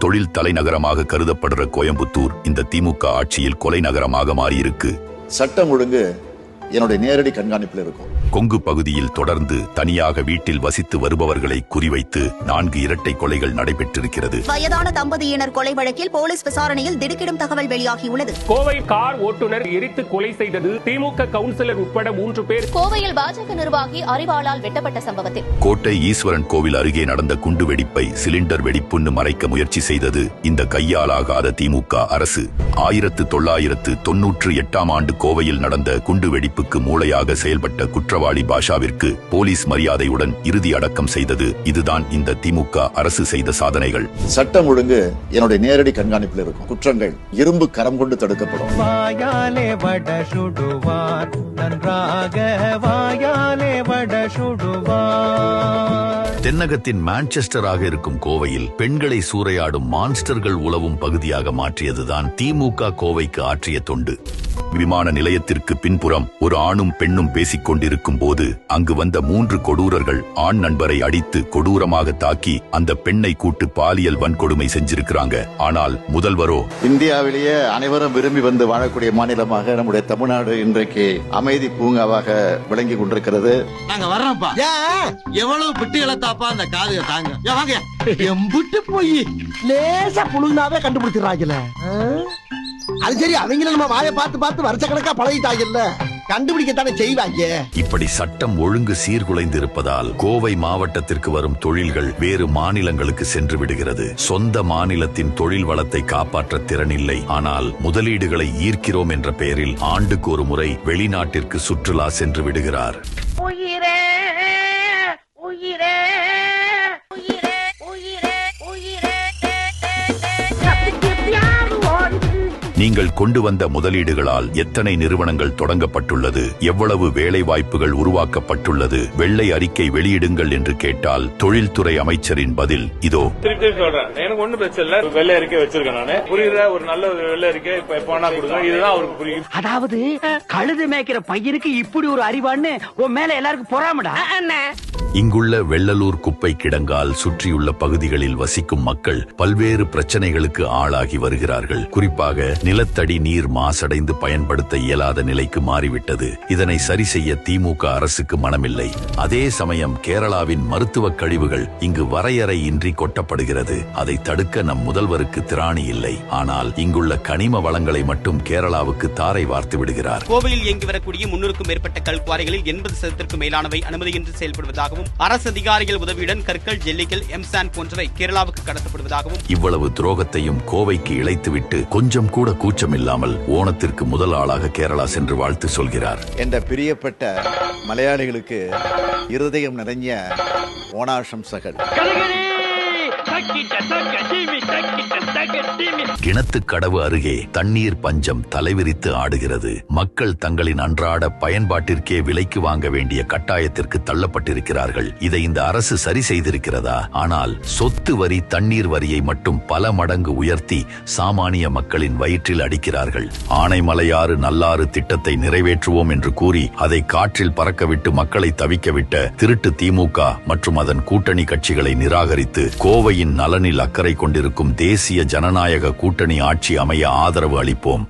தொழில் தலைநகரமாக கருதப்படுற கோயம்புத்தூர் இந்த திமுக ஆட்சியில் கொலை நகரமாக மாறியிருக்கு. சட்டம் ஒழுங்கு என்னுடைய நேரடி கண்காணிப்பில் இருக்கும். கொங்கு பகுதியில் தொடர்ந்து தனியாக வீட்டில் வசித்து வருபவர்களை குறிவைத்து 4 இரட்டை கொலைகள் நடைபெற்றிருக்கிறது. வயதான தம்பதியினர் கொலை வழக்கில் போலீஸ் விசாரணையில் திடுக்கிடும் தகவல் வெளியாகியுள்ளது. கோவை கார் ஓட்டுநர் எரித்து கொலை செய்தது திமுக கவுன்சிலர் உட்பட 3 பேர். கோவையில் பாஜக நிர்வாகி அறிவாளால் வெட்டப்பட்ட சம்பவத்தில் கோட்டை ஈஸ்வரன் கோவில் அருகே நடந்த குண்டு வெடிப்பை சிலிண்டர் வெடிப்புன்னு மறைக்க முயற்சி செய்தது இந்த கையாலாகாத திமுக அரசு. 1998ஆம் ஆண்டு கோவையில் நடந்த குண்டு வெடிப்புக்கு மூளையாக செயல்பட்ட குற்றவாளி பாஷாவிற்கு போலீஸ் மரியாதையுடன் இறுதி அடக்கம் செய்தது. இதுதான் இந்த திமுக அரசு செய்த சாதனைகள். சட்டம் ஒழுங்கு என்னுடைய நேரடி கண்காணிப்பில் இருக்கும். குற்றங்கள் இரும்பு கரம் கொண்டு தடுக்கப்படும். வாயாலே வட சுடுவார், நன்றாக வாயாலே வட சுடுவார். தென்னகத்தின் மான்செஸ்டராக இருக்கும் கோவையில் பெண்களை சூறையாடும் மான்ஸ்டர்கள் உலவும் பகுதியாக மாற்றியதுதான் திமுக கோவைக்கு ஆற்றிய தொண்டு. விமான நிலையத்திற்கு பின்புறம் ஒரு ஆணும் பெண்ணும் பேசிக் கொண்டிருக்கும் போது அங்கு வந்த 3 கொடூரர்கள் ஆண் நண்பரை அடித்து கொடூரமாக தாக்கி அந்த பெண்ணை கூட்டு பாலியல் வன்கொடுமை செஞ்சிருக்கிறாங்க. ஆனால் முதல்வரோ இந்தியாவிலேயே அனைவரும் விரும்பி வந்து வாழக்கூடிய மாநிலமாக நம்முடைய தமிழ்நாடு இன்றைக்கு அமைதி பூங்காவாக விளங்கி கொண்டிருக்கிறது. நாங்க வர்றோம்ப்பா. எவ்வளவு பிட்டுகளை தாப்பா அந்த காதுக தாங்க. வாங்க எம்புட்டு போய் லேசா புழுந்தாவே கண்டுபிடிச்சிடறாங்கல்ல. அது சரி, அவங்கள நம்ம வாயை பார்த்து பார்த்து வருஷ கணக்கா பழகிட்டாங்கல்ல, கண்டுபிடிக்கத்தானே செய்வாங்க. இப்படி சட்டம் ஒழுங்கு சீர்குலைந்திருப்பதால் கோவை மாவட்டத்திற்கு வரும் தொழில்கள் வேறு மாநிலங்களுக்கு சென்று விடுகிறது. சொந்த மாநிலத்தின் தொழில் வளத்தை காப்பாற்ற திறனில்லை. ஆனால் முதலீடுகளை ஈர்க்கிறோம் என்ற பெயரில் ஆண்டுக்கு ஒரு முறை வெளிநாட்டிற்கு சுற்றுலா சென்று விடுகிறார். நீங்கள் கொண்டு வந்த முதலீடுகளால் எத்தனை நிறுவனங்கள் தொடங்கப்பட்டுள்ளது, எவ்வளவு வேலை வாய்ப்புகள் உருவாக்கப்பட்டுள்ளது, வெள்ளை அறிக்கை வெளியிடுங்கள் என்று கேட்டால் தொழில்துறை அமைச்சரின் பதில் இதோ. எனக்கு ஒண்ணு பிரச்சனை இல்ல, வெள்ளை அறிக்கை வச்சிருக்கேன் நானு. புரியுற ஒரு நல்ல வெள்ளை அறிக்கை இப்ப எப்ப கொடுங்க, இதுதான் அவருக்கு புரியும். அதாவது கழுது மேய்க்கிற பையனுக்கு இப்படி ஒரு அறிவான்னு உன் மேல எல்லாருக்கும் பொறாமடா. இங்குள்ள வெள்ளலூர் குப்பை கிடங்கால் சுற்றியுள்ள பகுதிகளில் வசிக்கும் மக்கள் பல்வேறு பிரச்சனைகளுக்கு ஆளாகி வருகிறார்கள். குறிப்பாக நிலத்தடி நீர் மாசடைந்து பயன்படுத்த இயலாத நிலைக்கு மாறிவிட்டது. இதனை சரி செய்ய திமுக அரசுக்கு மனமில்லை. அதே சமயம் கேரளாவின் மருத்துவ கழிவுகள் இங்கு வரையறையின்றி கொட்டப்படுகிறது. அதை தடுக்க நம் முதல்வருக்கு திராணி இல்லை. ஆனால் இங்குள்ள கனிம வளங்களை மட்டும் கேரளாவுக்கு தாரை வார்த்து விடுகிறார். கோவையில் இயங்கி வரக்கூடிய 300க்கும் மேற்பட்ட கல்குவாரிகளில் 80% மேலானவை அனுமதியின்றி செயல்படுவதாகவும் அரசு அதிகாரிகள் உதவியுடன் கற்கள், ஜெல்லிகள், எம்சான் போன்றவை கேரளாவுக்கு கடத்தப்படுவதாகவும். இவ்வளவு துரோகத்தையும் கோவைக்கு இழைத்துவிட்டு கொஞ்சம் கூட கூச்சமில்லாமல் ஓணத்திற்கு முதல் ஆளாக கேரளா சென்று வாழ்த்து சொல்கிறார். என்ற பிரியப்பட்ட மலையாளிகளுக்கு இருதயம் நிறைஞ்ச ஓணாசம்சகள். கிணத்துக்கடவு அருகே தண்ணீர் பஞ்சம் தலைவிரித்து ஆடுகிறது. மக்கள் தங்களின் அன்றாட பயன்பாட்டிற்கே விலைக்கு வாங்க வேண்டிய கட்டாயத்திற்கு தள்ளப்பட்டிருக்கிறார்கள். இதை இந்த அரசு சரி செய்திருக்கிறதா? ஆனால் சொத்து வரி, தண்ணீர் வரியை மட்டும் பல மடங்கு உயர்த்தி சாமானிய மக்களின் வயிற்றில் அடிக்கிறார்கள். ஆனைமலையாறு நல்லாறு திட்டத்தை நிறைவேற்றுவோம் என்று கூறி அதை காற்றில் பறக்கவிட்டு மக்களை தவிக்கவிட்ட திருட்டு திமுக மற்றும் அதன் கூட்டணி கட்சிகளை நிராகரித்து கோவையின் நலனில் அக்கறை கொண்டிருக்கும் தேசிய ஜனநாயக கூட்டணி ஆட்சி அமைய ஆதரவு அளிப்போம்.